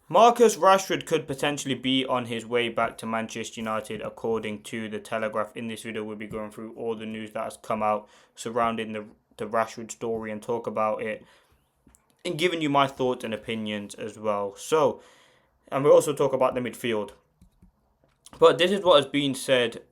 Marcus Rashford could potentially be on his way back to Manchester United, according to the Telegraph. In this video, we'll be going through all the news that has come out surrounding the Rashford story and talk about it and giving you my thoughts and opinions as well. So, and we'll also talk about the midfield. But this is what has been said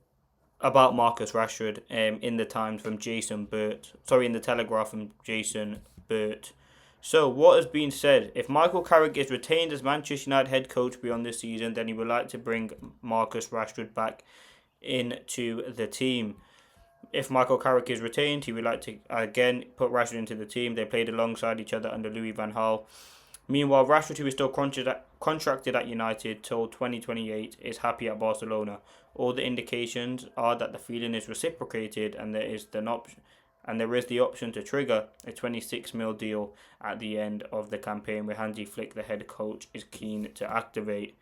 about Marcus Rashford in the Times from Jason Burt. Sorry, in the Telegraph from Jason Burt. So, what has been said? If Michael Carrick is retained as Manchester United head coach beyond this season, then he would like to bring Marcus Rashford back into the team. If Michael Carrick is retained, he would like to again put Rashford into the team. They played alongside each other under Louis van Gaal. Meanwhile, Rashford, who is still contracted at United till 2028, is happy at Barcelona. All the indications are that the feeling is reciprocated, and there is the option to trigger a 26 mil deal at the end of the campaign, where Hansi Flick, the head coach, is keen to activate.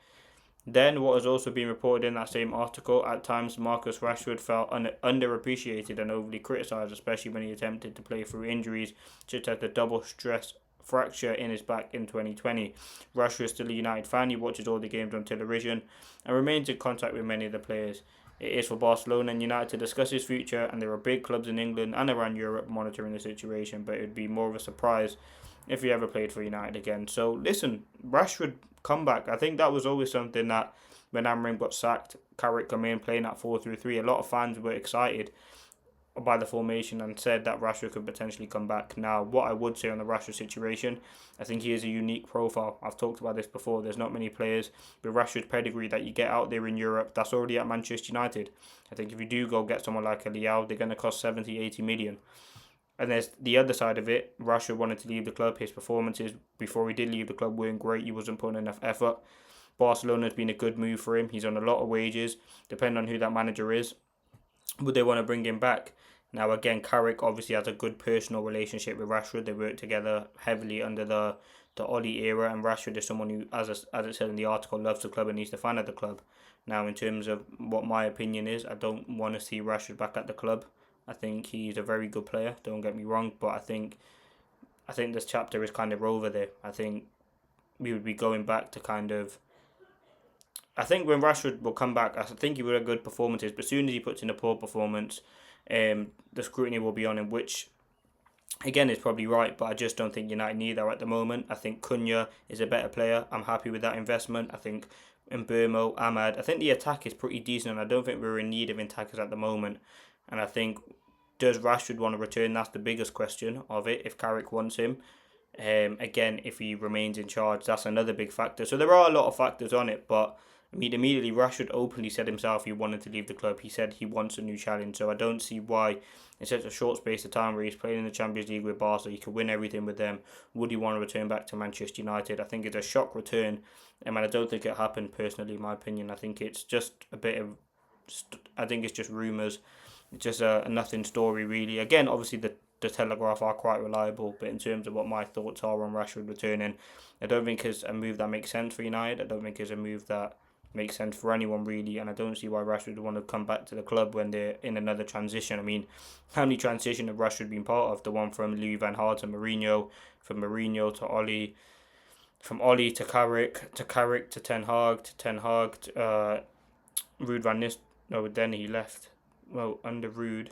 Then, what has also been reported in that same article, at times Marcus Rashford felt underappreciated and overly criticised, especially when he attempted to play through injuries such as the double stress fracture in his back in 2020. Rashford is still a United fan. He watches all the games on television and remains in contact with many of the players. It is for Barcelona and United to discuss his future, and there are big clubs in England and around Europe monitoring the situation, but it would be more of a surprise if he ever played for United again. So listen, Rashford comeback. I think that was always something that when Amorim got sacked, Carrick come in playing at 4-3-3. A lot of fans were excited by the formation and said that Rashford could potentially come back. Now, what I would say on the Rashford situation, I think he is a unique profile. I've talked about this before. There's not many players with Rashford's pedigree that you get out there in Europe that's already at Manchester United. I think if you do go get someone like a Leao, they're going to cost 70, 80 million. And there's the other side of it. Rashford wanted to leave the club. His performances before he did leave the club weren't great. He wasn't putting enough effort. Barcelona has been a good move for him. He's on a lot of wages, depending on who that manager is. Would they want to bring him back? Now, again, Carrick obviously has a good personal relationship with Rashford. They work together heavily under the Oli era, and Rashford is someone who, as it said in the article, loves the club and he's the fan of the club. Now, in terms of what my opinion is, I don't want to see Rashford back at the club. I think he's a very good player, don't get me wrong, but I think this chapter is kind of over there. I think we would be going back to I think when Rashford will come back, I think he will have good performances, but as soon as he puts in a poor performance, the scrutiny will be on him, which again is probably right, but I just don't think United need that at the moment. I think Cunha is a better player. I'm happy with that investment. I think Mbeumo, Ahmad, I think the attack is pretty decent, and I don't think we're in need of attackers at the moment. And I think, does Rashford want to return? That's the biggest question of it, if Carrick wants him. Again, if he remains in charge, that's another big factor. So there are a lot of factors on it, but immediately Rashford openly said himself he wanted to leave the club. He said he wants a new challenge, so I don't see why in such a short space of time where he's playing in the Champions League with Barca, he could win everything with them, would he want to return back to Manchester United? I think it's a shock return, and I don't think it happened personally, in my opinion. I think it's just I think it's just rumours. It's just a nothing story, really. Again, obviously the Telegraph are quite reliable, but in terms of what my thoughts are on Rashford returning, I don't think it's a move that makes sense for United. I don't think it's a move that makes sense for anyone, really, and I don't see why Rashford would want to come back to the club when they're in another transition. I mean, how many transitions have Rashford been part of? The one from Louis van Gaal to Mourinho, from Mourinho to Oli, from Oli to Carrick to Ten Hag, Ruud van Nistelrooy. No, then he left. Well, under Ruud,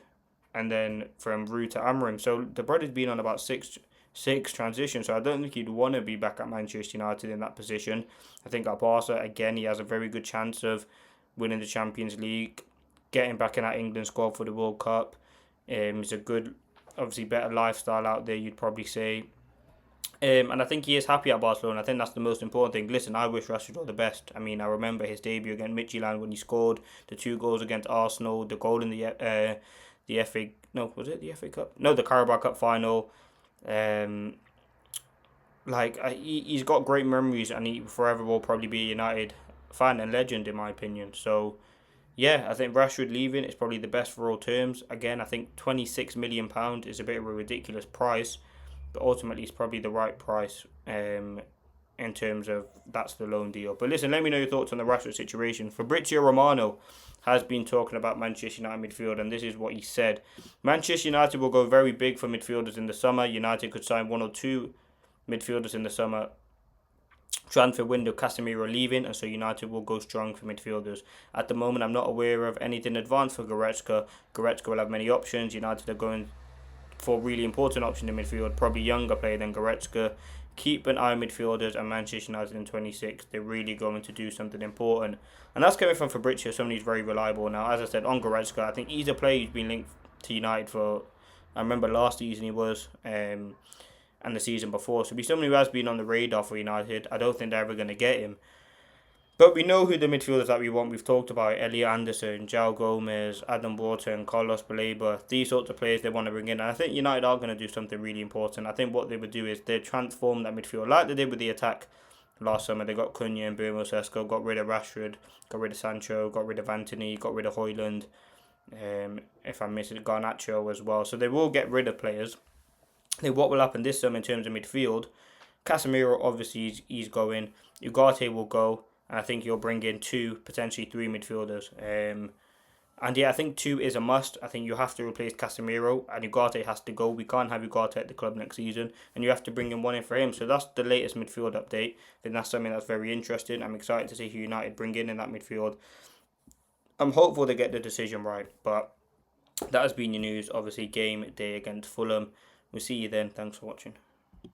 and then from Ruud to Amorim. So the brother's been on about six transitions. So I don't think he'd want to be back at Manchester United in that position. I think at Barca, again, he has a very good chance of winning the Champions League, getting back in that England squad for the World Cup. It's a good, obviously better lifestyle out there, you'd probably say. And I think he is happy at Barcelona. I think that's the most important thing. Listen, I wish Rashford all the best. I mean, I remember his debut against Midtjylland when he scored the 2 goals against Arsenal, the goal in the FA... No, was it the FA Cup? No, the Carabao Cup final. He's got great memories, and he forever will probably be a United fan and legend, in my opinion. So, yeah, I think Rashford leaving is probably the best for all terms. Again, I think £26 million is a bit of a ridiculous price, but ultimately it's probably the right price in terms of that's the loan deal. But listen, let me know your thoughts on the Rashford situation. Fabrizio Romano has been talking about Manchester United midfield, and this is what he said. Manchester United will go very big for midfielders in the summer. United could sign 1 or 2 midfielders in the summer transfer window, Casemiro leaving, and so United will go strong for midfielders. At the moment, I'm not aware of anything advanced for Goretzka. Goretzka will have many options. United are going for a really important option in midfield, probably younger player than Goretzka. Keep an eye on midfielders, and Manchester United in 26, they're really going to do something important. And that's coming from Fabrizio, somebody who's very reliable. Now, as I said, on Goretzka, I think he's a player who's been linked to United for, I remember last season he was, and the season before. So he's somebody who has been on the radar for United. I don't think they're ever going to get him. But we know who the midfielders that we want. We've talked about Elliot Anderson, João Gomez, Adam Wharton, Carlos Baleba. These sorts of players they want to bring in. And I think United are going to do something really important. I think what they would do is they transform that midfield like they did with the attack last summer. They got Cunha and Bruno Sesko, got rid of Rashford, got rid of Sancho, got rid of Anthony, got rid of Højlund. If I'm missing Garnacho as well. So they will get rid of players. I think what will happen this summer in terms of midfield, Casemiro obviously he's going. Ugarte will go. And I think you'll bring in 2, potentially 3 midfielders. And yeah, I think 2 is a must. I think you have to replace Casemiro and Ugarte has to go. We can't have Ugarte at the club next season. And you have to bring in one in for him. So that's the latest midfield update. I think that's something that's very interesting. I'm excited to see who United bring in that midfield. I'm hopeful they get the decision right. But that has been your news. Obviously, game day against Fulham. We'll see you then. Thanks for watching.